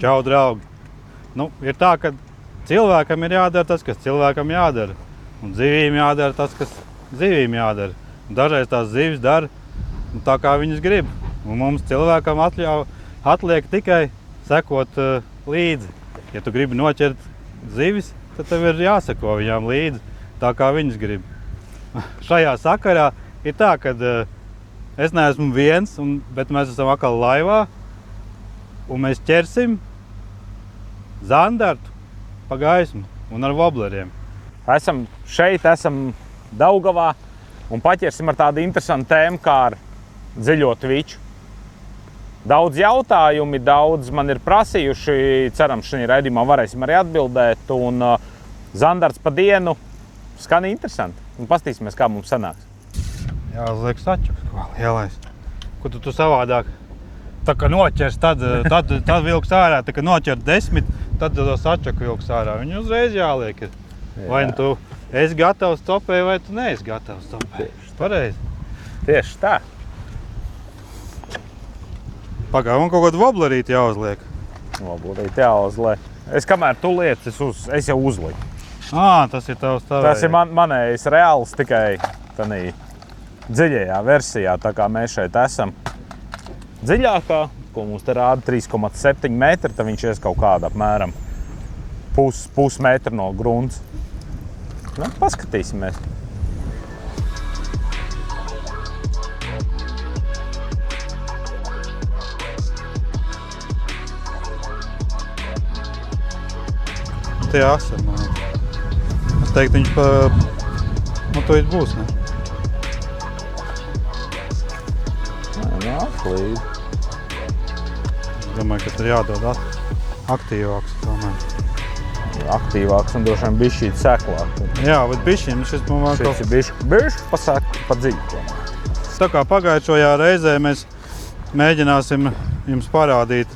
Čau, draugi! Nu, ir tā, ka cilvēkam ir jādara tas, kas cilvēkam jādara. Un zivīm jādara tas, kas zivīm jādara. Un dažreiz tās zivis dara tā, kā viņas grib. Un mums cilvēkam atliek tikai sekot līdzi. Ja tu gribi noķert zivis, tad tev ir jāseko viņām līdzi, tā kā viņas grib. Šajā sakarā ir tā, ka es neesmu viens, bet mēs esam atkal laivā. Un mēs ķersim zandartu pa gaismu un ar wobleriem. Esam šeit, esam Daugavā un paķersim ar tādu interesantu tēmu kā ar dziļo tviču. Daudz jautājumi, daudz man ir prasījuši, ceram, šajā raidījumā varēsim arī atbildēt. Un zandarts pa dienu skan interesanti. Un pastīsimies, kā mums sanāks. Jāuzliek sačuks, ko lielais. Ko tu savādāk? Tā kā noķers, tad vilks ārā, tā kā noķert 10, tad to sačaku vilks ārā. Viņu uzreiz jāliek. Vai nu tu esi gatavs topēt, vai tu neesi gatavs topēt. Pareizi. Tieši tā. Pagā, man kaut kādu woblerīti jāuzliek. Woblerīti jāuzliek. Es kamēr tu liec, es jau uzliku. Tas ir tavs tavējais. Tas ir manējais reāls tikai tādā dziļajā versijā, tā kā mēs šeit esam. Dziļākā, ko mums te rāda 3,7 metri, tad viņš ies kaut kāda apmēram pusmetra no grunts. Nu, paskatīsimies. Tie asari, man liekas. Es teiktu, viņš to būs, ne? Nāk līdzi. Es domāju, ka tur jādod aktīvāks tomēr. Aktīvāks un droši vien bišķīt seklāk. Jā, bet bišķiņ, šis man šis ir bišķi pa dziļu. Tā kā pagājušajā reizē mēs mēģināsim jums parādīt,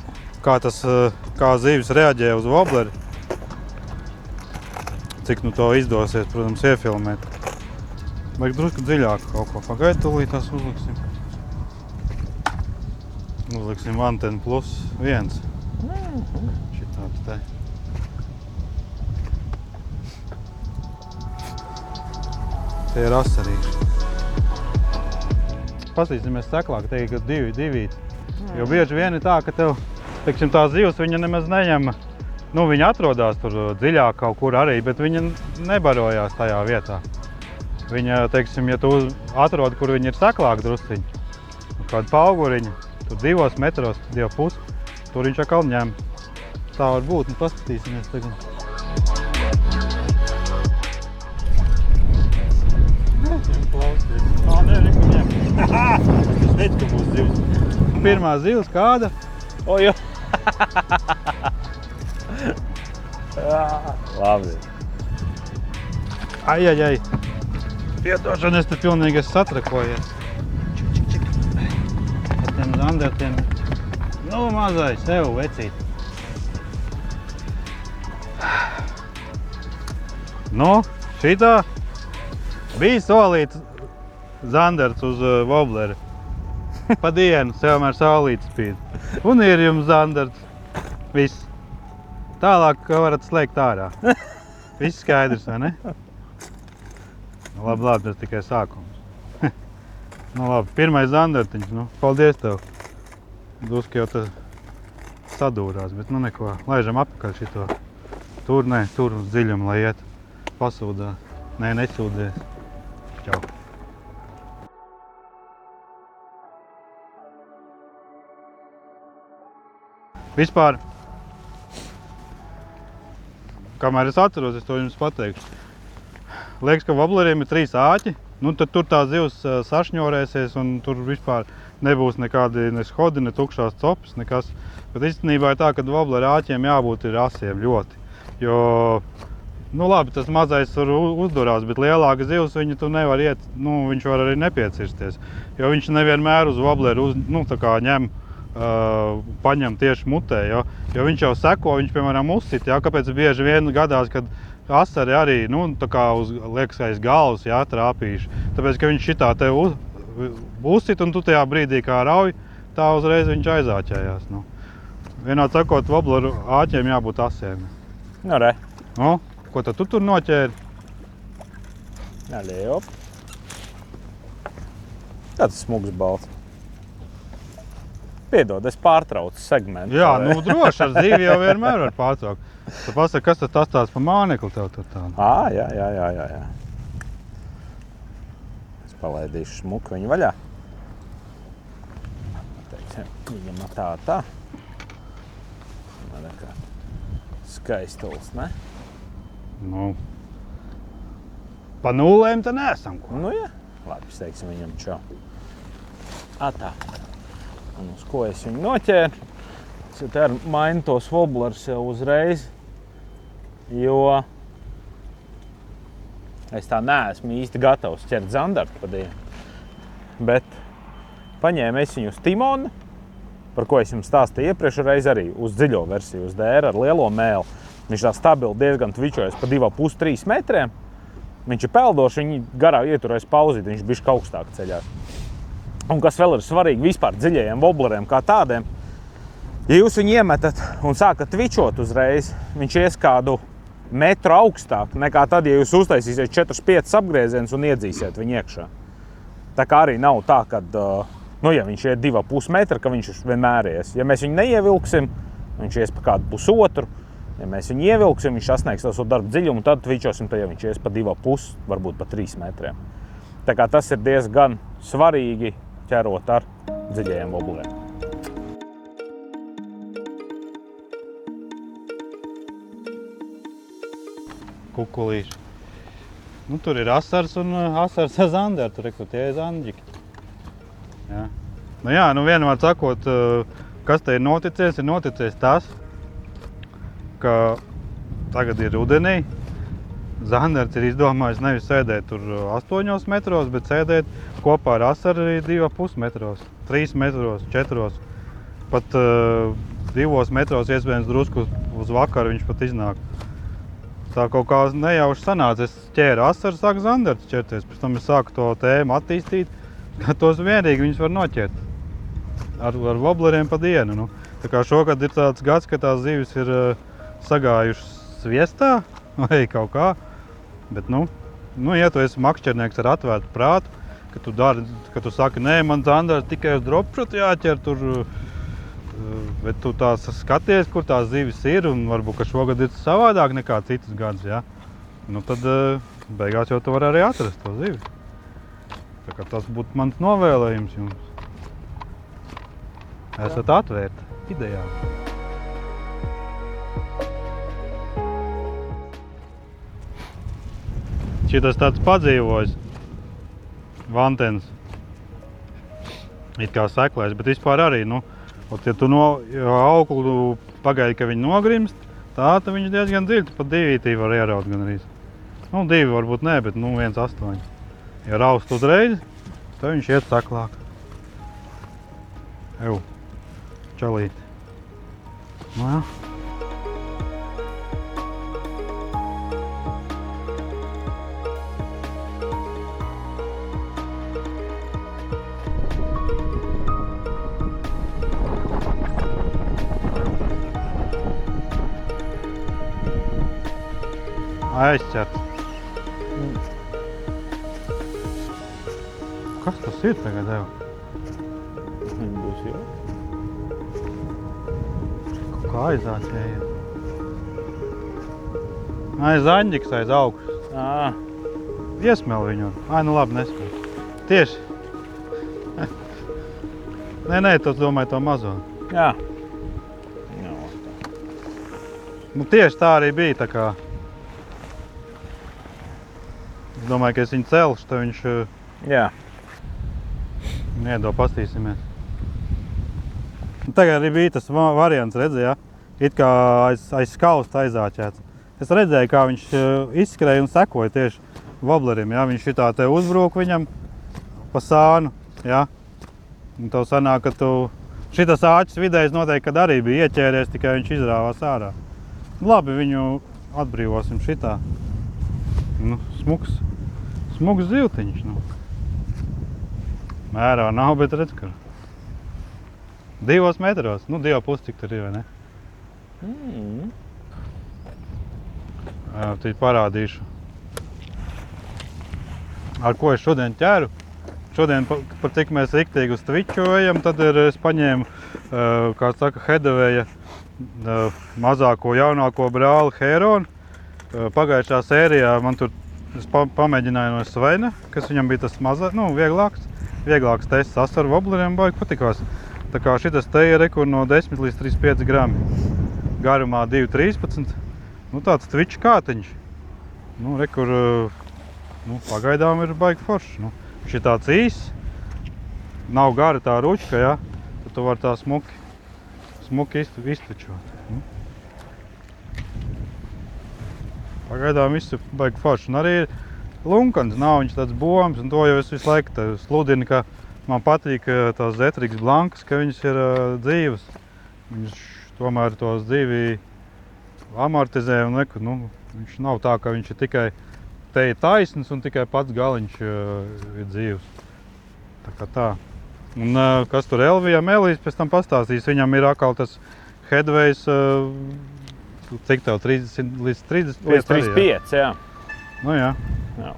kā zivis reaģē uz wobleri. Cik to izdosies, protams, iefilmēt. Vajag drusku dziļāk kaut ko. Pagaid, tūlīt tās uzliksim. Uzliksim antenu +1. Šitāds te. Tie ir asarīši. Pastīsimies seklāk, te ir divi. Jo bieži vien ir tā, ka tev, teiksim, tā zivs, viņa nemaz neņem. Nu, viņa atrodās tur dziļāk kaut kur arī, bet viņa nebarojās tajā vietā. Viņa, teiksim, ja tu atrodi, kur viņa ir seklāk drusciņi, kādu pauguriņu, tur 2 metros, 2,5, tur viņš atkal ņem. Tā var būt, nu paskatīsimies tagad. Nevienu ņem. Es teicu, ka būs zivs. Pirmā zivs kāda? Ojo! Labi. Ai. Piedošana, es te pilnīgi esmu satrakojies. Ar tiem zandartiem. Nu, mazais, tev, vecīt. Nu, šitā bija solīts zandarts uz wobleri. Pa dienu, sevmēr saulītes spīd. Un ir jums zandarts. Viss. Tālāk varat slēgt ārā. Viss skaidrs, vai ne? Labi, tas tikai sākums. Nu labi, pirmais zandartiņš, nu, paldies tev. Duski jau te sadūrās, bet nu neko, laižam apakaļ šito. Tur uz dziļumu, lai iet pasūdās. Nē, nesūdies. Čau. Vispār, kamēr es atceros, es to jums pateikšu. Liekas, ka wobleriem ir 3 āķi, nu tad tur tā zivs sašņorēsies un tur vispār nebūs nekādi ne skodi, ne tukšās copas, nekas. Bet īstenībā ir tā, ka wobleru āķiem jābūt ir asiem ļoti. Jo, nu labi, tas mazais tur uzdurās, bet lielāka zivs viņa tu nevar iet, nu viņš var arī nepiecirsties. Jo viņš nevienmēr uz wobleru tā kā ņem, paņem tieši mutē, jo viņš jau seko, viņš, piemēram, uzsit, kāpēc bieži vien gadās, kad asari arī, tā kā liekas aiz galvas, trāpīši. Tāpēc, ka viņš šitā tev uzsit un tu tajā brīdī kā rauj, tā uzreiz viņš aizāķējās. Vienā sakot, wobleru āķiem jābūt asiem. Nu, re. Nu, ko tad tu tur noķēri? Aļē, op. Tāds smugs balts. Piedod, es pārtraucu segmentu. Jā, nu droši, ar zīvi jau vienmēr var pārtraukt. Tu pasaki, kas tas tāds pa mānekli tev tur tādu? Jā. Es palaidīšu smuku viņu vaļā. Teiksim, viņam tā. Man kā skaistuls, ne? Nu, pa nulēm te neesam ko. Nu, jā. Labi, es teiksim viņam čau. Tā. Un uz ko es viņu noķēru? Es te mainu tos wobblers jau uzreiz, jo es tā neesmu īsti gatavs ķert zandartu pa dienu. Bet paņēmu es viņu uz timonu, par ko es jums stāstīju iepriekšreiz arī uz dziļo versiju, uz DR ar lielo mēli. Viņš tā stabili diezgan tvičojas pa 2,5–3 metriem. Viņš ir peldošs, viņi garā ieturēs pauzīt, viņš bišķi augstāk ceļās. Un kas vēl ir svarīgi vispār dziļajiem wobbleriem kā tādiem, ja jūs viņu iemetat un sākat tvičot uzreiz, viņš ies kādu metru augstāk nekā tad, ja jūs uztaisīsiet 4-5 apgriezienus un iedzīsiet viņu iekšā. Tā kā arī nav tā, ka, ja viņš iet 2,5 metri, ka viņš vienmēr ies. Ja mēs viņu neievilksim, viņš ies pa kādu pusotru. Ja mēs viņu ievilksim, viņš sasniegs savu darbu dziļumu, tad tvičosim, tad ja viņš ies pa 2,5, varbūt pa 3 metriem. Tā kā tas ir diezgan svarīgi ķerot ar dziļajiem wobbleriem. Kukulīši. Nu, tur ir asars un asars ar zandaru, tur reku tie zandģiki. Jā. Nu vienmēr sakot, kas te ir noticies tas, ka tagad ir rudenī. Zandarts ir izdomājis nevis sēdēt tur 8 metros, bet sēdēt kopā ar asaru arī 2,5 metros, 3 metros, 4. Pat 2 metros iespējams drusku uz vakaru viņš pat iznāk. Tā kaut kā nejauši sanāca. Es ķēru asaru, sāku zandarts ķerties. Pēc tam es sāku to tēmu attīstīt, ka tos vienīgi viņus var noķert. Ar wobbleriem pa dienu. Nu. Tā kā šogad ir tāds gads, ka tās zivis ir sagājušas sviestā vai kaut kā. Bet, ja tu esi makšķernieks ar atvērtu prātu, ka tu saki, nē, man zandarts tikai uz dropšotu jāķer tur, bet tu tās skaties, kur tās zivis ir, un varbūt, ka šogad ir savādāk nekā citus gadus, ja? Nu, tad beigās jau tu var arī atrast to zivi. Tā kā tas būtu mans novēlējums jums. Esat atvērti idejām. Šitas tāds padzīvojis vantens, it kā seklēs, bet vispār arī, ja tu auklu pagaidi, ka viņi nogrimst, tā viņš diezgan dziļi, pat 2 var ieraut gan arī. 2 varbūt ne, bet 1,8. Ja raust uzreiz, tad viņš iet saklāk. Čalīti. Jā. Aizķerts. Kas tas ir tagad, Eva? Viņi būs jau. Kaut kā aizāķēja. Zaņģiks aiz augšas. Iesmēl viņu. Nu labi, neskat. Tieši. Nē, tu domāji to mazo. Jā. Tieši tā arī bija, tā kā. Es domāju, ka es viņu celšu, tad viņš... Jā. Iedo, pastīsimies. Tagad arī bija tas variants, redzēja, it kā aiz skausta aizāķēts. Es redzēju, kā viņš izskrēja un sekoja tieši wobblerim, ja? Viņš šitā te uzbrūk viņam pa sānu, ja? Un tev sanāk, ka tu... Šitas āķis vidējs noteikti, kad arī bija ieķēries, tikai viņš izrāvās ārā. Labi, viņu atbrīvosim šitā. Smuks zivtiņš. Mērā nav, bet redz, ka 2 metros. 2,5 cik tur ir, vai ne? Tad parādīšu, ar ko es šodien ķeru. Šodien, par cik mēs riktīgi uz Twitchu ejam, tad es paņēmu, kā saka, Hedeveja mazāko jaunāko brāli Heronu. Pagājušā sērijā man tur es pamēģināju no Sveina, kas viņam bija tas vieglāks tests asaru wobleriem, baigi patikās. Tā kā šitas te ir rekur no 10 līdz 35 grami, garumā 2,13. Tāds Twitch kātiņš. Rekur, pagaidām ir baigi foršs. Viņš ir tāds īss, nav gara tā ručka, ja? Tad tu vari tā smuki iztvičot. Pagaidām viss ir baigi foršs. Un arī ir lunkans, nav viņš tāds bombs, un to jau es visu laiku sludinu, ka man patīk tās Zetrix Blankas, ka viņas ir dzīves. Viņš tomēr tos dzīvi amortizē, un viņš nav tā, ka viņš ir tikai te ir taisns un tikai pats galiņš ir dzīves. Tā kā tā. Un kas tur Elvijam Elīs pēc tam pastāstīs, viņam ir atkal tas Headways, cik tev, 30 līdz 35? Līdz 35, jā. Jā.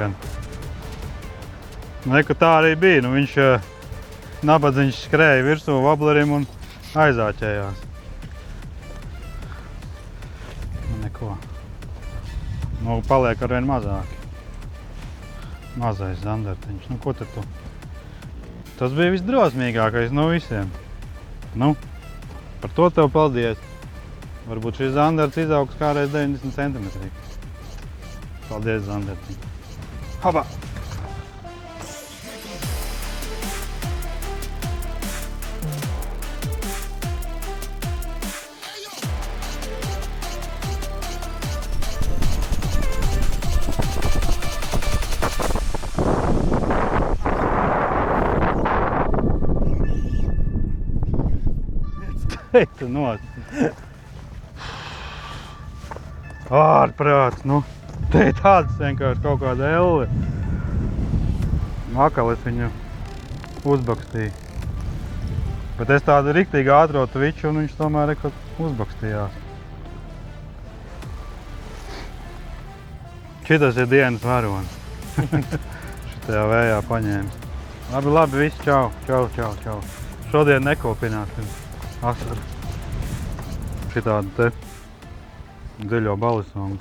Gan. Ka tā arī bija. Viņš nabadziņš skrēja virsū woblerim un aizāķējās. Neko. Paliek arvien mazāk. Mazais zandartiņš. Ko tad tu? Tas bija visdrosmīgākais no visiem. Par to tev paldies. Varbūt šis zandarts izaugs kādreiz 90 centimetri. Paldies, zandartiņ. Hopā! Teiktu nost. Ārprāts, te ir tāds vienkārši kaut kāda elle. Akal es viņu uzbakstīju. Bet es tādu riktīgi ātro Twitchu un viņš tomēr uzbakstījās. Šitas ir dienas varonis. Šitajā vējā paņēmis. Labi, viss, čau. Šodien nekopināsim asaru. Šitādu te dziļo balisongu.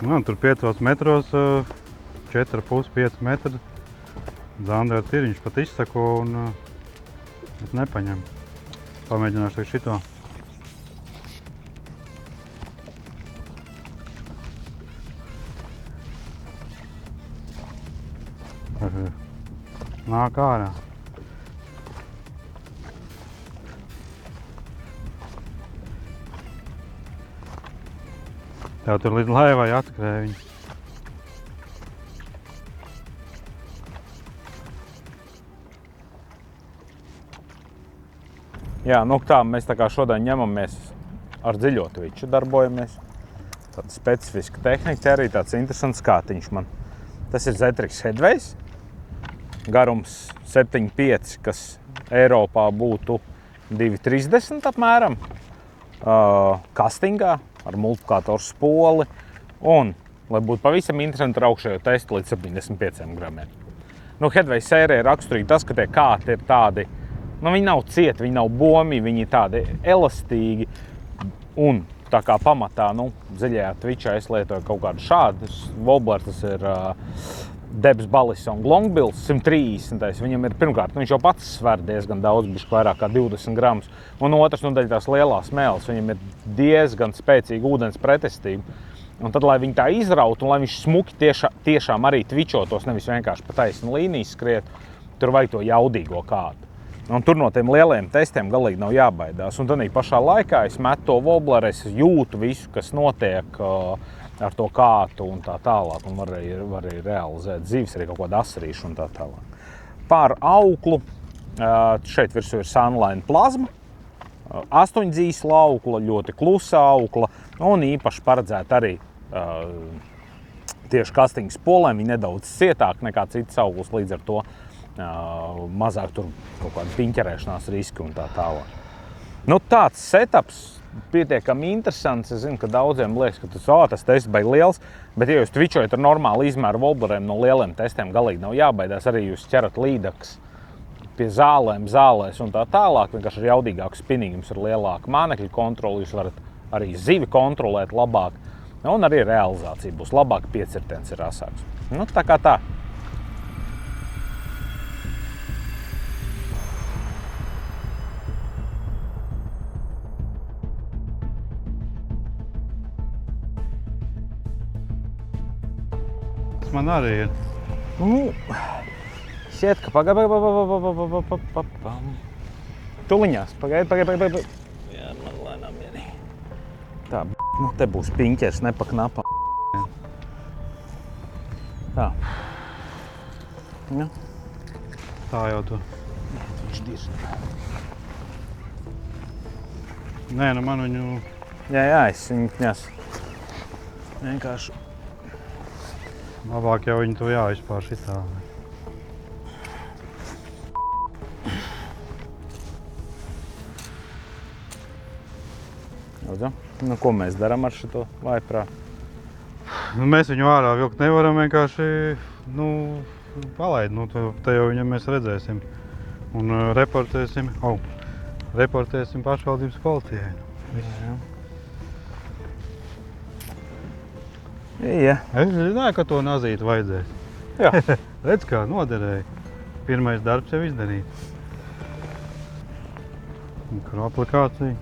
Tur 5 metros, 4,5–5 metri. Zandarts ir, viņš pat izsako un es nepaņem. Pamēģināšu tagad šito. Nāk ārā. Tev tur līdz laivai atskrēja viņi. Jā, tā mēs tā kā šodien ņemamies ar dziļo Twitchu darbojamies. Tāda specifiska tehnika, arī tāds interesants kātiņš man. Tas ir Zetrix Headways. Garums 7,5, kas Eiropā būtu 2,30 apmēram. Kastingā ar multiplikātoru spoli. Un, lai būtu pavisam interesanti, ar augšējo testu līdz 75 gramiem. Headways sērijai raksturīgi tas, ka tie kāti ir tādi, viņi nav cieti, viņi nav bomi, viņi ir tādi elastīgi. Un tā kā pamatā, zaļajā Twitchā es lietoju kaut kādu šādu wobbler, tas ir Debs Balisong Longbills 130. Viņam ir pirmkārt, viņš jau pats sver diezgan daudz, bišķi vairāk kā 20 gramus. Un otrs, daļ tās lielās mēles, viņam ir diezgan spēcīga ūdens pretestība. Un tad, lai viņi tā izrautu, un lai viņš smuki tiešām arī tvičotos, nevis vienkārši pa taisnu līniju skriet, tur vajag to jaudīgo kādu. Un tur no tiem lieliem testiem galīgi nav jābaidās. Un tad pašā laikā es metu to wobbleru, es jūtu visu, kas notiek ar to kātu un tā tālāk. Un var arī realizēt zivis, arī kaut kādu asarīšu un tā tālāk. Pār auklu, šeit virsū ir Sunline plazma, 8 dzīsla aukla, ļoti klusa aukla, un īpaši paredzēta arī tieši kastiņas polēm. Viņi nedaudz cietāk nekā citas auglas, līdz ar to mazāk tur kaut kāda piņķerēšanās riski un tā tālāk. Nu, tāds setups pietiekami interesants. Es zinu, ka daudziem liekas, ka tas tests baigi liels, bet ja jūs tvičojat ar normālu izmēru wobbleriem, no lieliem testiem galīgi nav jābaidās. Arī jūs ķerat līdaks pie zālēs un tā tālāk, vienkārši ar jaudīgāku spinningu, jums ir lielāka mānekļa kontrole, jūs varat arī zivi kontrolēt labāk, un arī realizācija būs labāka, piecirtiens ir asāks. Nu, tā kā tā. Man arī ir. Šķiet, ka pagaid. Tuliņās, pagaid. Jā, man lēnām vienīgi. Tā, nu te būs piņķers, ne pa knapā. Tā. Ja. Tā jau tu. Viņš dirž. Nē, nu man viņu... Jā, es viņu ņas. Vienkārši. Labāk jau viņu tu jāizpār šitā. Nu, ko mēs darām ar šito vaiprā? Nu, mēs viņu ārā vilkt nevaram vienkārši, palaid. Nu, te jau viņam mēs redzēsim. Un reportēsim pašvaldības policijai. Jā. Es zināju, ka to nazīti vajadzēs. Jā. Redz, kā noderēja. Pirmais darbs jau izdarīt. Mikroaplikācija.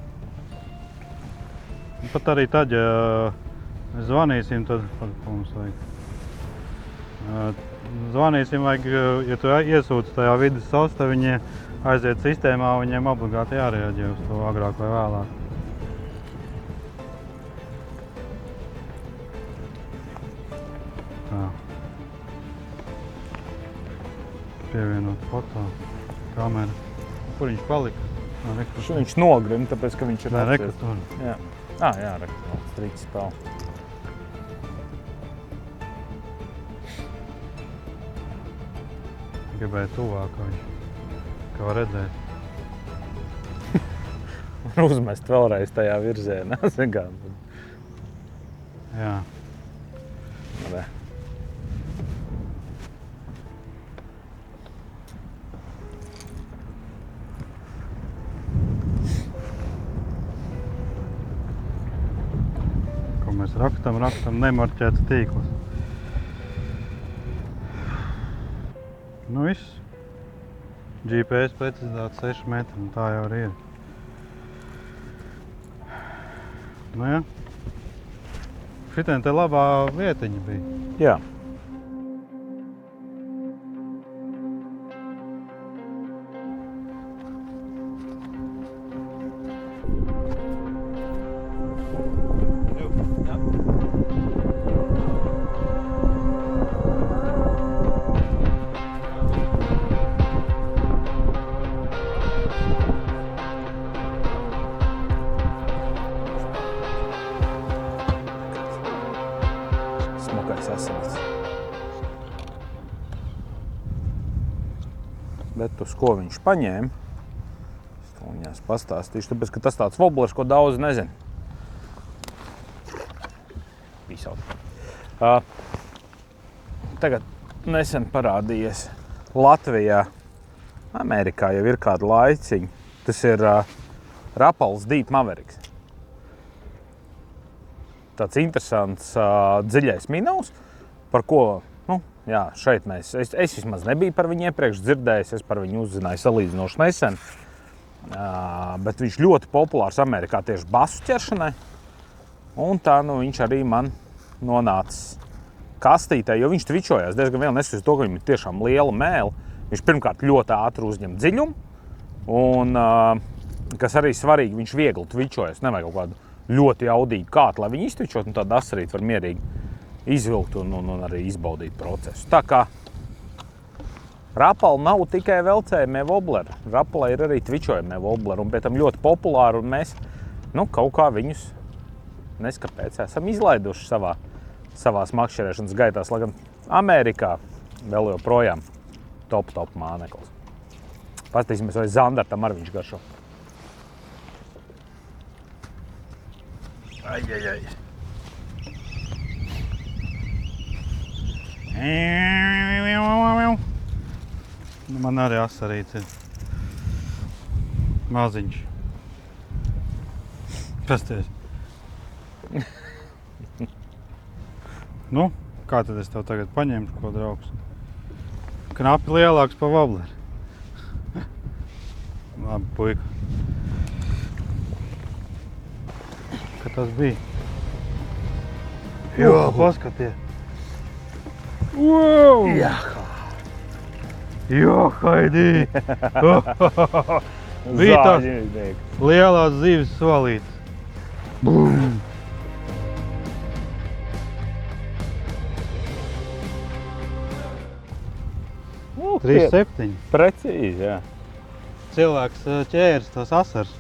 Pat arī tad, ja mēs zvanīsim, tad, ko mums vajag? Zvanīsim, ja tu iesūci tajā vidas sostā, viņi aiziet sistēmā, viņiem obligāti jārēģē uz to agrāk vai vēlāk. Tā. Pievienot foto, kameru. Kur viņš palika? Viņš nogrim, tāpēc, ka viņš ir reka tur. Jā. Jā, reka. Strīds spēl. Gribēju tuvāk, ka var redzēt. Uzmest vēlreiz tajā virzienā. Jā. Re. Ko mēs rakstam, nemarķēts tīkls. Nu viss. GPS precizitāte 6 metri, un tā jau arī ir. Nu jā. Šitien te labā vietiņa bija. Jā. Smukais asins. Bet uz ko viņš paņēma? Es to viņās pastāstīšu, tāpēc, ka tas tāds wobblers, ko daudz nezin. Visaut. Tagad nesen parādījies Latvijā, Amerikā jau ir kādu laiciņu. Tas ir Rapals Deep Mavericks. Tāds interesants dziļais minavs, par ko, šeit es vismaz nebiju par viņu iepriekš dzirdējis, es par viņu uzzināju salīdzinoši nesen, bet viņš ļoti populārs Amerikā tieši basu ķeršanai, un tā, viņš arī man nonācis kastītē, jo viņš tvičojās diezgan vēl neskatoties to, ka viņam ir tiešām liela mēle. Viņš pirmkārt ļoti ātri uzņem dziļumu, un, kas arī svarīgi, viņš viegli tvičojas. Nevajag kaut kādu ļoti jaudīgu kātu, lai viņi iztvičot, un tādu asarīti var mierīgi izvilkt un arī izbaudīt procesu. Tā kā rapala nav tikai velcējumie wobleri. Rapala ir arī tvičojumie wobleri, un pēc tam ļoti populāri, un mēs kaut kā viņus neskapēc esam izlaiduši savās makšķerēšanas gaitās, lai gan Amerikā vēl joprojām top māneklis. Paskatīsimies, vai Zandartam ar viņš garšo. Ai. Man arī asarīts ir maziņš. Pasties. Kā tad es tev tagad paņemšu, ko draugs? Knapi lielāks pa wobleri. Labi, puika. Ka tas bija? Jo, paskatie. Wow! Jā. Jo, haidī! Bija tās lielās zīves solītes. Bum! Nu, 3,7. Precīzi, jā. Cilvēks ķēris tos asars.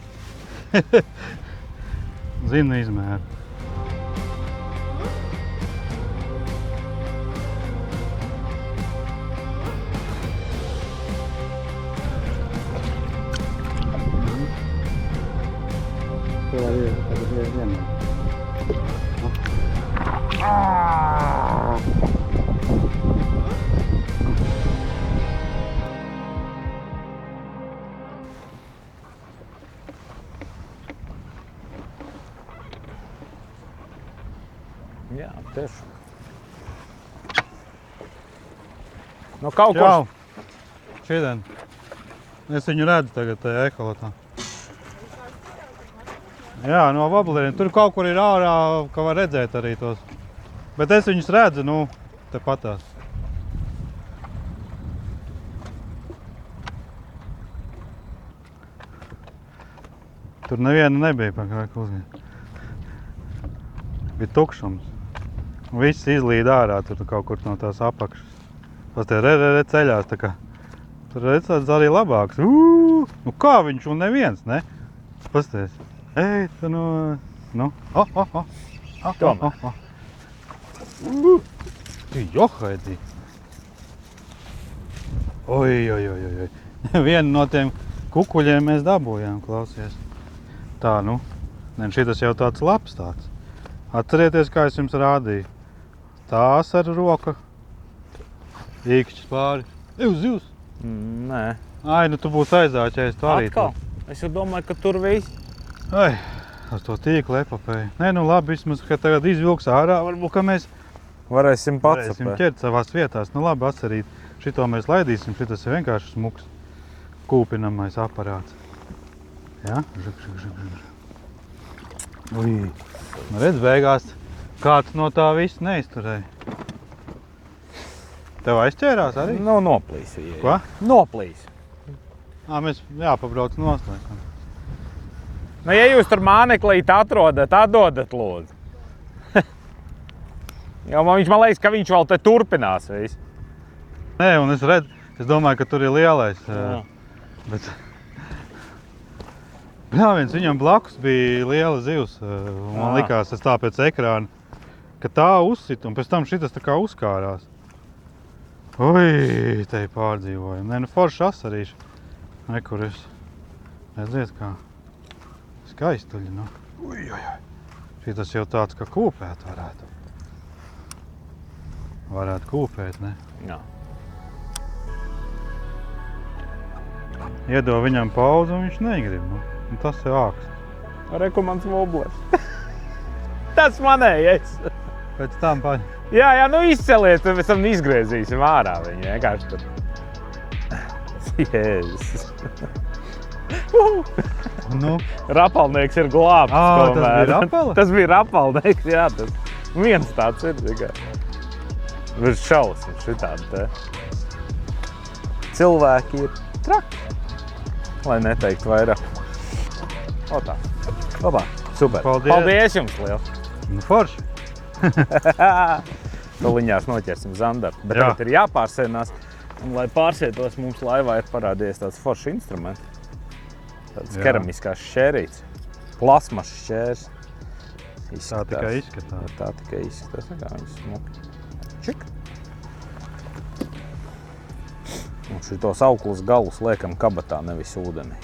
Zina izmēru. Jā, tieši. Kaut ko... Čau! Šodien. Es viņu redzu tagad tajā ekolotā. Jā, no wobleriem. Tur kaut kur ir ārā, ka var redzēt arī tos. Bet es viņus redzu, te patās. Tur neviena nebija pakrāk uzņēma. Bija tukšums. Viss izlīd ārā tur kaut kur no tās apakšas. Pastie ceļās tā kā. Tur redzēts arī labāks. Kā viņš un neviens, ne? Pasties. Ej, tu Tomēr. Johaidī. Oi. Vienu no tiem kukuļiem mēs dabūjām, klausies. Tā, šitas jau tāds labs tāds. Atcerieties, kā es jums rādīju. Tās ar roka. Īkšķis pāri. Zivs! Nē. Ai, tu būs aizāķējis, tu arī. Atkal? Es jau domāju, ka tur viss. Ai, ar to tīklu epopēju. Nē, labi, vismaz, ka tagad izvilks ārā, varbūt, ka mēs varēsim ķert savās vietās. Labi, asarīt. Šito mēs laidīsim, šitas ir vienkārši smuks kūpinamais aparāts. Jā? Ui. Redz, beigās kāds no tā viss neizturēja. Tev aizķērās arī? Noplīsīja. Ko? Noplīs. Mēs jāpabrauc noslēgam. Ja jūs tur māneklīt atrodat, atdodat lūdzu. Jo viņš man liekas, ka viņš vēl te turpinās visu. Nē, un es domāju, ka tur ir lielais. Bet... Viņam blakus bija liela zivs. Man likās, es tā pēc ekrāna, ka tā uzsit, un pēc tam šitas tā kā uzkārās. Ui, te pārdzīvojam. Nē, forši asarīši. Kur es. Redziet, kā skaistuļi, Ui. Šitas jau tāds, ka kūpēt varētu. Varētu kūpēt, ne? Jā. Iedod viņam pauzi, un viņš negrib, Un tas ir āks. Reku mans woblers. Tas manējais. Pēc tam paņem. Jā, izceliet, tad mēs tam izgriezīsim ārā viņu, vienkārši tur. Jēzus. Nu. Rapalnieks ir glābts. Tas bija rapala? Tas bija rapalnieks, jā. Viens tāds ir, tikai. Virs šausmas šitādi te. Cilvēki ir traki, lai neteikt vairāk. O tā. Labā, super. Paldies jums liels. Nu, forši. Tuliņās noķersim zandartu, bet Jā. tagad ir jāpārsēnās. Un, lai pārsētos, mums laivā ir parādījies tāds foršs instruments. Tāds keramiskās šķērīts. Plasmas šķērs. Tā tikai izskatās. Tā tikai izskatās, kā viņas smuki. Čik. Un šitos auklus galus liekam kabatā, nevis ūdenī.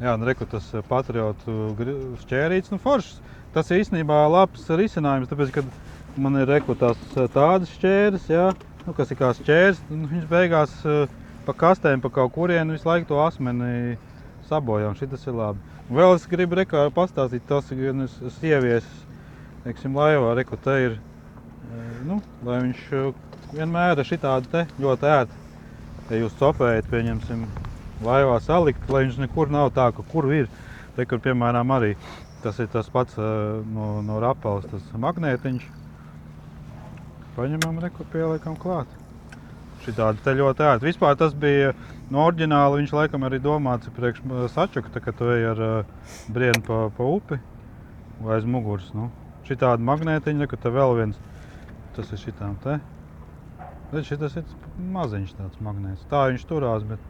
Jā, nu reku tas patriotu šķērīts, nu foršs. Tas ir īstenībā labs risinājums, tāpēc, kad man ir reku tādas šķēres, jā, nu, kas ir kā šķērs, viņš beigās pa kastēm, pa kaut kurienu visu laiku to asmeni sabojā, un šitas ir labi. Un vēl es gribu reku pastāstīt, tas ir gan sievieses, teiksim, laivā, reku te ir, nu, lai viņš vienmēr ir šitādi te ļoti ērti. Ja jūs copējat, pieņemsim, laivā salikt, lai viņš nekur nav tā, ka kur ir. Te, kur, piemēram, arī tas ir tas pats no rapalas, tas magnētiņš. Paņemam, reku, pieliekam klāt. Šitādi te ļoti ērti. Vispār tas bija no oriģināli, viņš laikam arī domāts priekš sačuka, tā, ka tu ej ar brienu pa upi vai aiz muguras. Nu. Šitādi magnētiņi, reku, te vēl viens, tas ir šitām te. Bet šitas ir maziņš tāds magnēts. Tā viņš turās, bet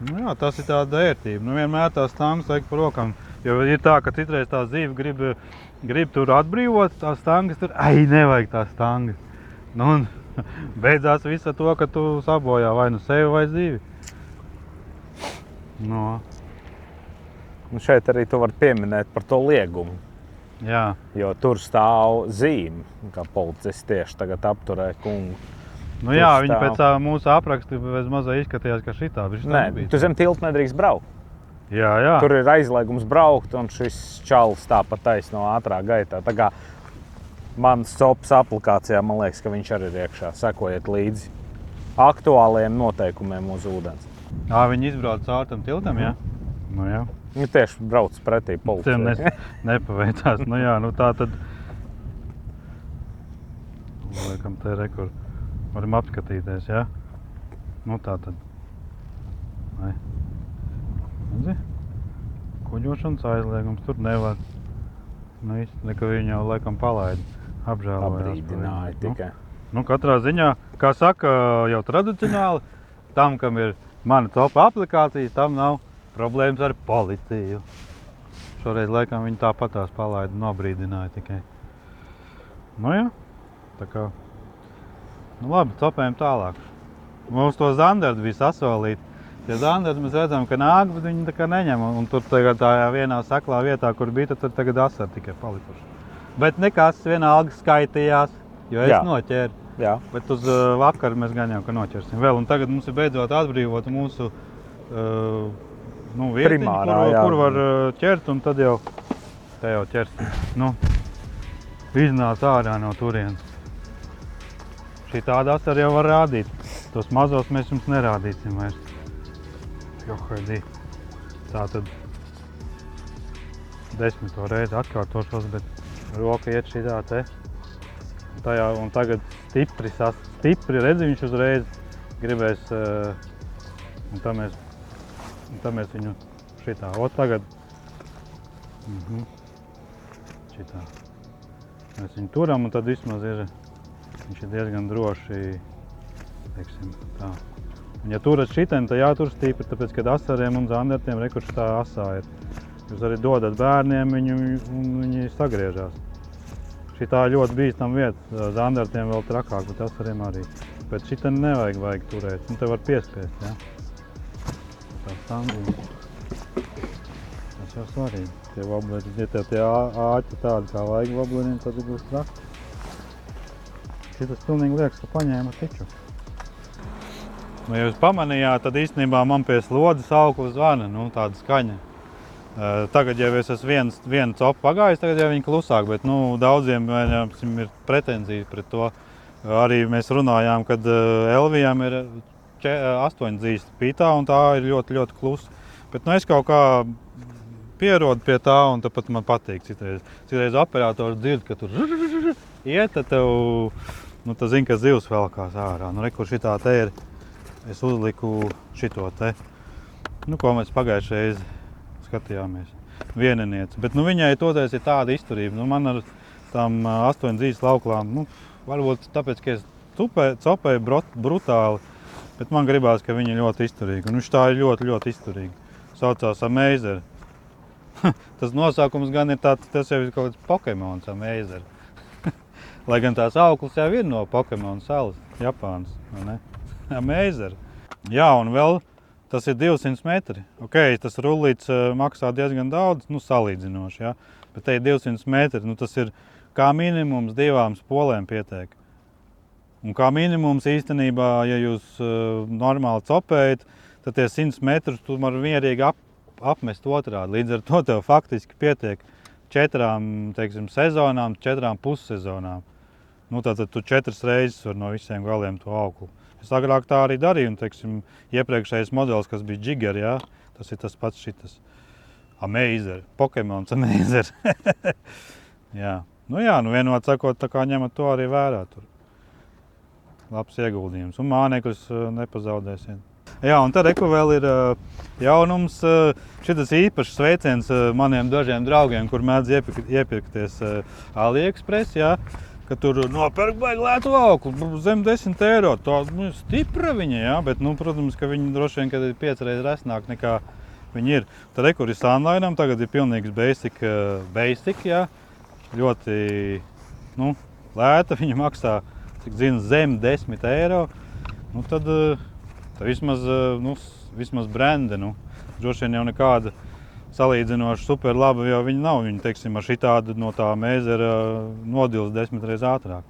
nu jā, tas ir tāda ērtība. Nu, vienmēr tās stangas liek pa rokam. Jo ir tā, ka citreiz tā zīve grib tur atbrīvot, tās stangas tur, nevajag tās stangas. Nu, un beidzās viss ar to, ka tu sabojā vai nu sevi vai zīvi. No. Un šeit arī tu vari pieminēt par to liegumu. Jā. Jo tur stāv zīme, kā policists tieši tagad apturē kungu. Nu jā, viņi pēc mūsu apraksta bez mazā izskatījās, ka šitā. Nē, tu zem tilta nedrīkst braukt. Jā, jā. Tur ir aizliegums braukt, un šis čalis tāpat taisno ātrā gaitā. Tā kā manas copas aplikācijā, man liekas, ka viņš arī ir iekšā. Sekojiet līdzi aktuālajiem noteikumiem uz ūdens. Viņi izbrauc caur tam tiltam, jā? Nu jā. Viņi tieši brauc pretī policijai. Tiem nepaveicās. Nu jā, nu tā tad... Liekam te rekur. Varam apskatīties, jā? Nu tā tad. Vai. Kuģošanas aizliegums, tur nevar. Nu īsti, ka viņi jau laikam palaida. Apžēlojās. Abrīdināja tikai. Nu, katrā ziņā, kā saka, jau tradicionāli, tam, kam ir mana topa aplikācija, tam nav problēmas ar policiju. Šoreiz laikam viņi tāpatās palaida un abrīdināja tikai. Nu jā, tā kā. Nu labi, copējam tālāk. Mums to zandardu bija sasolīti. Tie zandardi mēs redzam, ka nāk, bet viņi tā kā neņem. Un tur tagad tajā vienā saklā vietā, kur bija, tur tagad asari tikai palikuši. Bet nekas vienalga skaitījās, jo es noķēru. Jā. Bet uz vakaru mēs gan jau, ka noķersim vēl. Un tagad mums ir beidzot atbrīvot mūsu vietiņu, kur var ķert, un tad jau te jau ķersim. Nu, iznāc ārā no turienes. Šī tāda asari jau var rādīt. Tos mazos mēs jums nerādīsim vairs. Johaidī. Tā tad 10. reizi atkārtošos, bet roka iet šitā te. Tajā, un tagad stipri redzi, viņš uzreiz gribēs, un tā mēs viņu šitā. Ot tagad. Šitā. Mēs viņu turam, un tad vismaz viņš ir diezgan droši, teiksim, tā. Un ja turat šitien, tad jātur stipri, tāpēc, kad asariem un zandartiem rekurš tā asā ir. Jūs arī dodat bērniem viņu, un viņi sagriežās. Šitā ļoti bīstam vieta, zandartiem vēl trakāk, bet asariem arī. Bet šitien nevajag turēt, un te var piespiest, jā. Tā standība. Tas jau svarīgi. Tie vobleri, ja tev tie āķi tādi kā vajag vobleriem, tad būs traki. Šitas pilnīgi liekas, ka paņēma tiču. Nu, ja jūs pamanījāt, tad īstenībā man pie slodzes auklu zvana, tāda skaņa. Tagad jau es esmu vienu copu pagājis, tagad jau viņi klusāk, bet daudziem ir pretenzija pret to. Arī mēs runājām, kad Elvijam ir 8 dzīves pītā, un tā ir ļoti, ļoti klusa. Bet es kaut kā pierodu pie tā, un tāpat man patīk citreiz. Citreiz operators dzird, ka tur iet, tad tev, nu, tu zini, ka zivs velkās ārā. Nu, re, kur šitā te ir, es uzliku šito te, nu, ko mēs pagājušreiz skatījāmies, vieninieci. Bet, nu, viņai toties ir tāda izturība. Nu, man ar tām 8 dzīves lauklām, nu, varbūt tāpēc, ka es copēju brutāli, bet man gribās, ka viņa ir ļoti izturīga. Un viņš tā ir ļoti, ļoti izturīga. Saucās Amazer. Tas nosaukums gan ir tāds, tas jau ir kaut kāds Pokemons Amazer. Lai gan tās auklis jau ir no Pokemon salas, Japānas, vai ne? Amazer. Jā, un vēl tas ir 200 metri. Ok, tas rullīts maksā diezgan daudz, nu, salīdzinoši, jā. Bet te ir 200 metri, nu, tas ir kā minimums 2 spolēm pietiek. Un kā minimums īstenībā, ja jūs normāli copējat, tad tie 100 metrus tu var mierīgi apmest otrādi. Līdz ar to tev faktiski pietiek 4, teiksim, sezonām, 4 pussezonām. Nu, tātad tu 4 reizes var no visiem galiem to auklu. Es agrāk tā arī darīju, un, teiksim, iepriekšējais modelis, kas bija Jigger, jā, tas ir tas pats šitas. Amazer, Pokemons Amazer. Jā. Nu jā, nu vienot sakot, tā kā ņemat to arī vērā tur. Labs ieguldījums. Un mānekļus nepazaudēsiet. Jā, un tad reku vēl ir jaunums. Šitas īpašs sveiciens maniem dažiem draugiem, kur mēdz iepirkties AliExpress, jā, ka tur nopērk baigi lētu auklu, zem 10 eiro. Tā, nu, stipra viņa, jā, bet, nu, protams, ka viņa droši vien, kad ir 5 reizes resnāk nekā viņa ir. Tad reku ir Sunline'am, tagad ir pilnīgs basic, jā. Ļoti, nu, lēta, viņa maksā, cik zinu, zem 10 eiro. Nu, tad vismaz, nu, vismaz brende, nu, droši vien jau nekāda salīdzinoši super laba, jo viņa nav. Viņa, teiksim, ar šitādu no tā Amazera nodils 10 reizes ātrāk.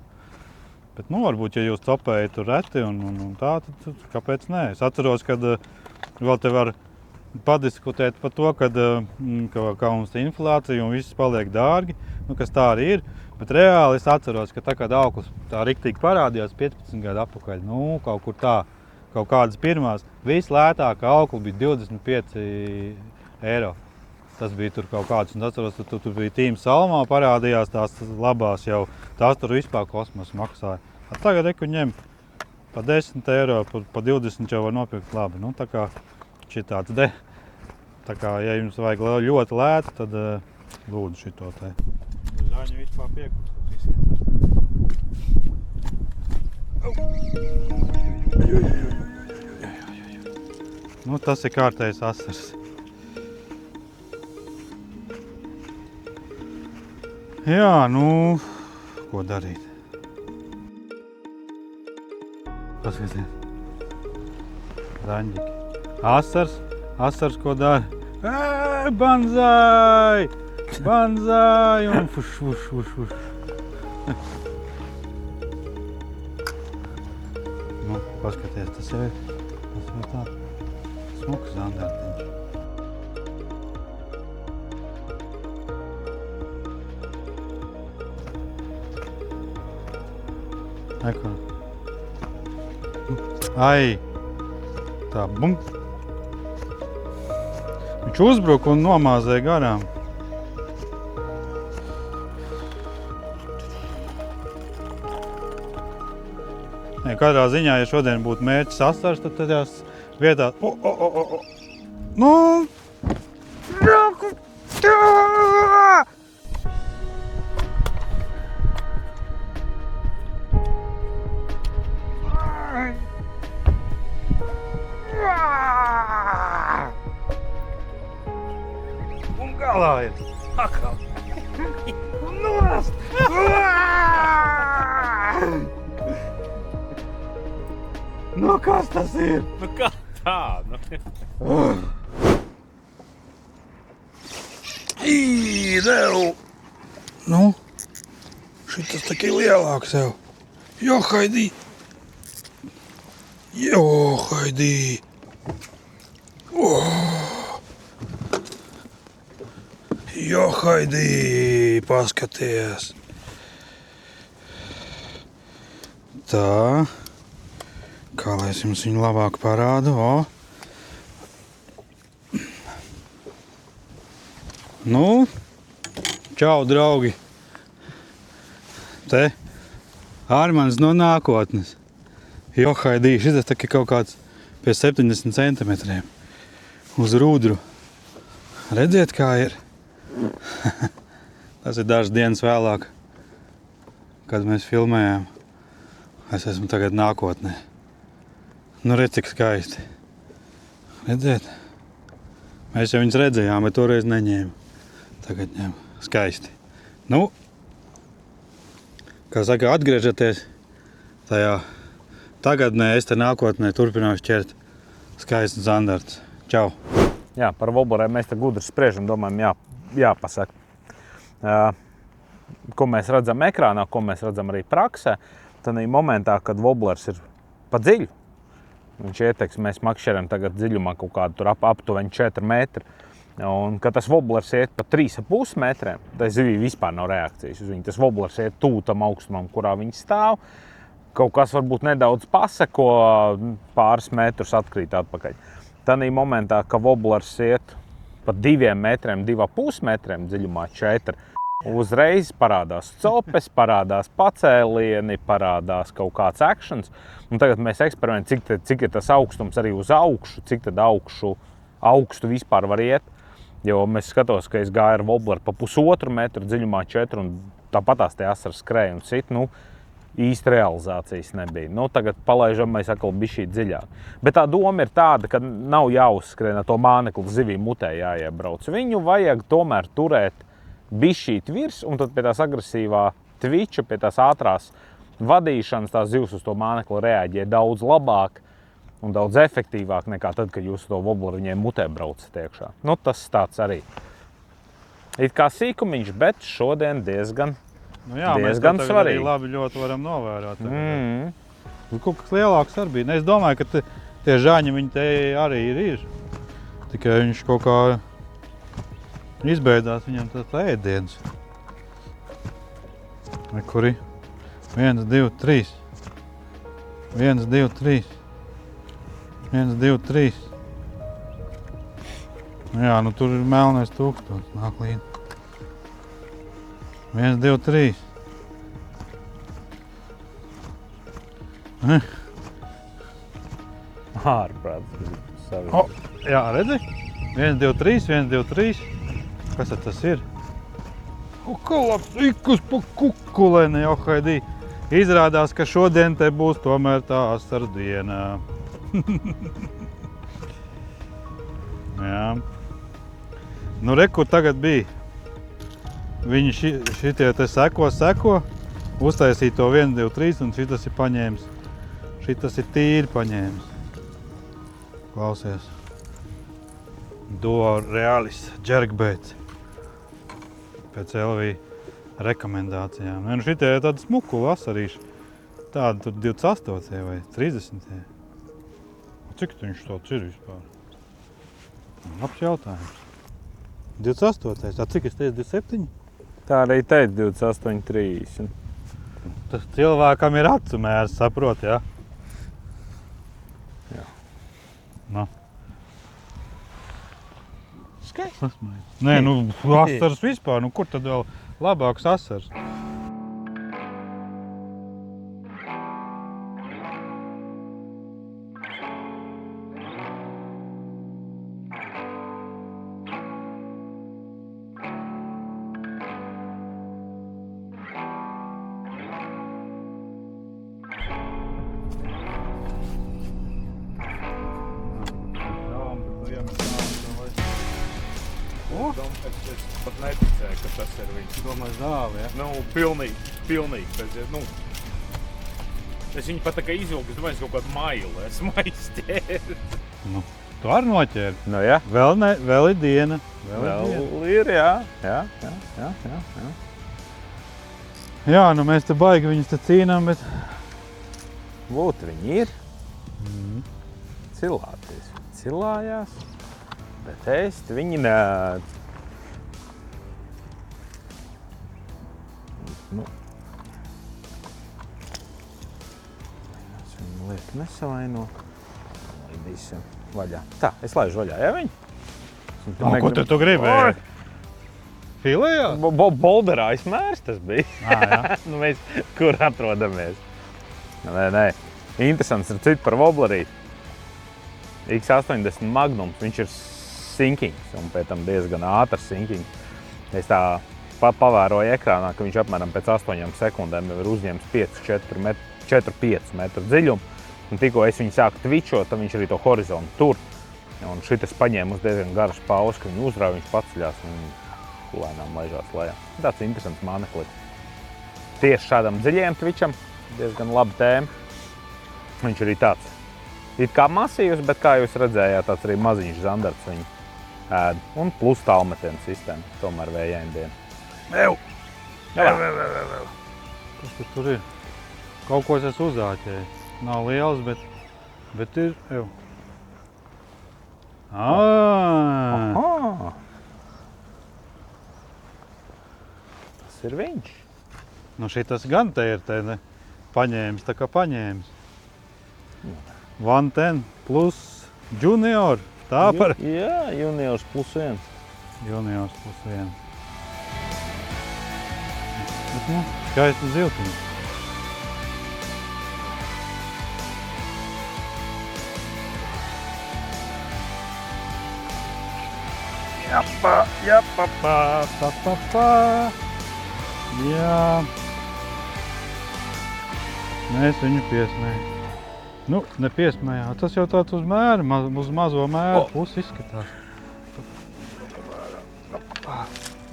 Bet, nu, varbūt, ja jūs copējat tur reti un tā, tad kāpēc nē? Es atceros, kad vēl te var padiskutēt par to, kad kā mums inflācija un viss paliek dārgi, nu, kas tā arī ir. Bet reāli es atceros, ka tā, kad auklis tā riktīgi parādījās 15 gadu atpakaļ, nu, kaut kur tā, kaut kādas pirmās, vislētākā aukli bija 25 eiro. Tas bija tur kaut kāds, un atceros, ka tur bija Team Salmā parādījās tās labās jau, tās tur vispār kosmos maksāja. Tagad reku ņem pa 10 eiro, pa 20 jau var nopirkt labi. Nu, tā kā šitāds de. Tā kā, ja jums vajag ļoti lētu, tad lūdzu šito te. Zaņi vispār piekust. Nu, tas ir kārtējs asars. Jā, nu, ko darīt? Paskaties. Zaņģiki. Asars, ko dara? Banzai! Banzai! Un fuš. Nu, paskaties, tas jau ir tā smuks zandartiņš. Eko. Ai! Tā, bum! Viņš uzbruka un nomāzēja garām. Ja katrā ziņā, ja šodien būtu mērķis asars, tad tādās vietās... Nu! Un galā ir. Akal. Nost! Nu, kas tas ir? Nu, kā tā? Nu, šitas tā ir lielāks jau. Johaidī! Johaidī, paskaties. Tā. Kā lai es jums viņu labāk parādu, o? Nu, čau, draugi. Te Armans no nākotnes. Johaidī, šitas tā kaut kāds pie 70 centimetriem. Uz rūdru. Redziet, kā ir? Tas ir dažas dienas vēlāk, kad mēs filmējām. Es esmu tagad nākotnē. Nu, redz, cik skaisti. Redziet? Mēs jau viņus redzējām, bet toreiz neņēmu. Tagad ņem. Skaisti. Nu, kā saka, atgriežaties tajā tagadnē, es te nākotnē turpināšu ķert skaists zandarts. Čau! Jā, par wobleriem mēs te gudri spriežam, domājam, jāpasaka. Ko mēs redzam ekrānā, ko mēs redzam arī praksē, tad momentā, kad woblers ir pa dziļu, viņš ieteikts, mēs makšķeram tagad dziļumā kaut kādu tur aptuveni 4 metri, un kad tas woblers iet pa 3,5 metriem, tad zivī vispār nav reakcijas uz viņu. Tas woblers iet tuvu tam augstumam, kurā viņi stāv, kaut kas varbūt nedaudz paseko, pāris metrus atkrīt atpakaļ. Tanī momentā, ka woblers iet pa 2 metriem, 2,5 metriem dziļumā 4, uzreiz parādās copes, parādās pacēlieni, parādās kaut kāds actions. Un tagad mēs eksperimentējam, cik ir tas augstums arī uz augšu, cik tad augstu vispār var iet. Jo mēs skatos, ka es gāju ar wobbleru pa 1,5 metru dziļumā 4, un tāpatās tie asars skrēja un sit, īsti realizācijas nebija. Tagad palaižam mēs atkal bišķīt dziļāk. Bet tā doma ir tāda, ka nav jāuzskrien ar to mānekli zivī mutē jāiebrauc. Viņu vajag tomēr turēt bišķīt virs, un tad pie tās agresīvā tviča, pie tās ātrās vadīšanas, tās zivs uz to mānekli reaģē daudz labāk un daudz efektīvāk nekā tad, kad jūs to wobbleru viņiem mutē braucat iekšā. Tas tāds arī. It kā sīkumiņš, bet šodien diezgan mēs svarīgi. Arī labi ļoti varam novērot. Kaut kas lielāks arī bija. Es domāju, ka tie žāņi viņi te arī ir. Tikai viņš kaut kā izbeidās viņam tas ēdiens. Kuri? 1, 2, 3. 1, 2, 3. 1, 2, 3. Jā, tur ir melnais tūkstots. Nāk līdzi. 1, 2, 3. Ārprāts. Jā, redzi? 1, 2, 3, 1, 2, 3. Kas tas ir? Labs ikus pa kukulēni, Johaidī. Izrādās, ka šodien te būs tomēr tā asaru diena. Jā. Kur tagad bija. Viņi šitie te seko, uztaisīja to 1, 2, 3 un šitas ir paņēmis. Šitas ir tīri paņēmis. Klausies. Duo Realis jerkbaits. Pēc LV rekomendācijām. Šitie ir tādi smuku vasarīši. Tādi tur 28. vai 30. Cik viņš tāds ir vispār? Labs jautājums. 28. Cik es teicu 27? Tā arī teica 28, 30. Tas cilvēkam ir acu mērs, saprot, jā? Jā. Skaists. Nē, asars vispār, kur tad vēl labāks asars? Es pat neticēju, ka tas ir viņš. Domāju, zāli, ja? Pilnīgi. Es viņu pat tā kā izvilku, es domāju, kaut kādu mailu esmu aizķēris. Tu arī noķēri? Jā. Vēl ir diena. Vēl ir, jā. Jā, mēs te baigi viņus te cīnām, bet... Lūd, viņi ir. Cilājās. Bet ēst viņi nēd. Es viņu lieku nesavaino. Laidīsim vaļā. Tā, es laižu vaļā, jā viņi? Ko tu gribi? Filējā? Bolderā izmērs tas bija. Jā. Nu, mēs kur atrodamies. Nē. Interesants ir citu par woblerīti. X80 Magnums, viņš ir sinkings un pēc tam diezgan ātrs sinkings. Es tā pavēroju ekrānā, ka viņš apmēram pēc 8 sekundēm jau ir uzņēmis 4-5 metru dziļumu. Un tikko es viņu sāku tvičot, tad viņš arī to horizontu tur. Un šitas paņēma uz diezgan garas pauzes, ka viņu uzrauj, viņš paceļās un lēnām laižās lejā. Tāds interesants maneklis. Tieši šādam dziļajam tvičam diezgan laba tēma. Viņš arī tāds. It kā masīvs, bet kā jūs redzējāt, tāds arī maziņš zandarts viņu ēd. Un plus tālmetienu sistēma, tomēr vējaini diena. Kas tur ir? Kaut ko es uzāķēju. Nav liels, bet ir. Tas ir viņš. Nu šitas gan te ir te, ne? Paņēmis, tā kā paņēmis. 110 plus junior. Tā par. Jā, juniors +1. Juniors +1. Bet, nu, skaisti ziltiņi. Jā. Mēs viņu piesmējam. Nu, nepiesmējām. Tas jau tāds uz mēru, uz mazo mēru pusi izskatās.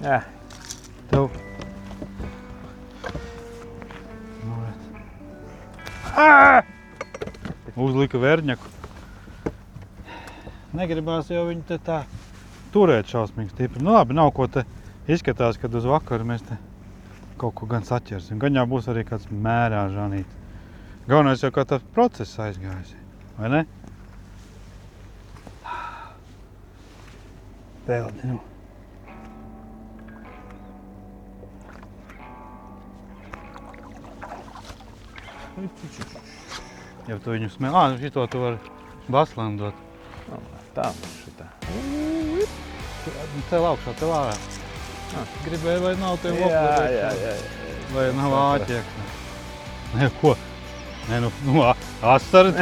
Jā. Tev. Uzlika verņaku. Negribās jau viņu te tā turēt šausmīgi stipri. Nu labi, nav ko te izskatās, kad uz vakaru mēs te kaut ko gan saķersim. Gan jau būs arī kāds mērā žanīt. Galvenais jau kā tāds process aizgājis, vai ne? Peldi, nu. Ja tu viņu smēl, šito tu vari baslandot. Tā mums šitā. Tev augšā, tev ārā. Gribēju, vai nav tev Jā. vai nav āķiekne. Ne, ko? Ne, nu asari.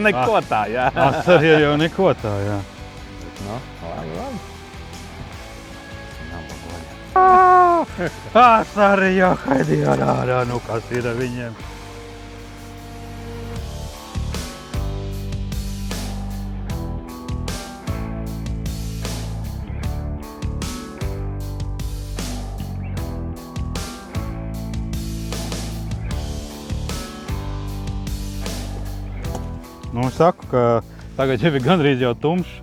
Neko tā, jā. Asari ir jau neko tā, jā. Nu, labi. Nav bagoļa. Asari jau haidī ārā, nu kas ir ar viņiem. Nu, es saku, ka tagad jau ir gandrīz jau tumšs.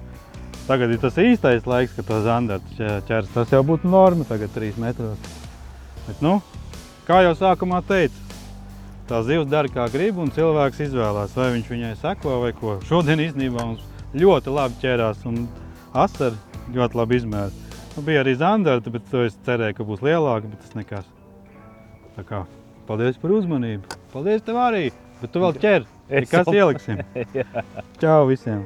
Tagad ir tas īstais laiks, ka to zandartu ķers. Tas jau būtu norma tagad 3 metros. Bet, nu, kā jau sākumā teicu, tā zivs dara kā grib un cilvēks izvēlās, vai viņš viņai seko vai ko. Šodien īstenībā mums ļoti labi ķērās un asari ļoti labi izmēra. Nu, bija arī zandarta, bet to es cerēju, ka būs lielāka, bet tas nekas. Tā kā, paldies par uzmanību. Paldies tev arī, bet tu vēl ķer. Kas ieliksim? Čau visiem!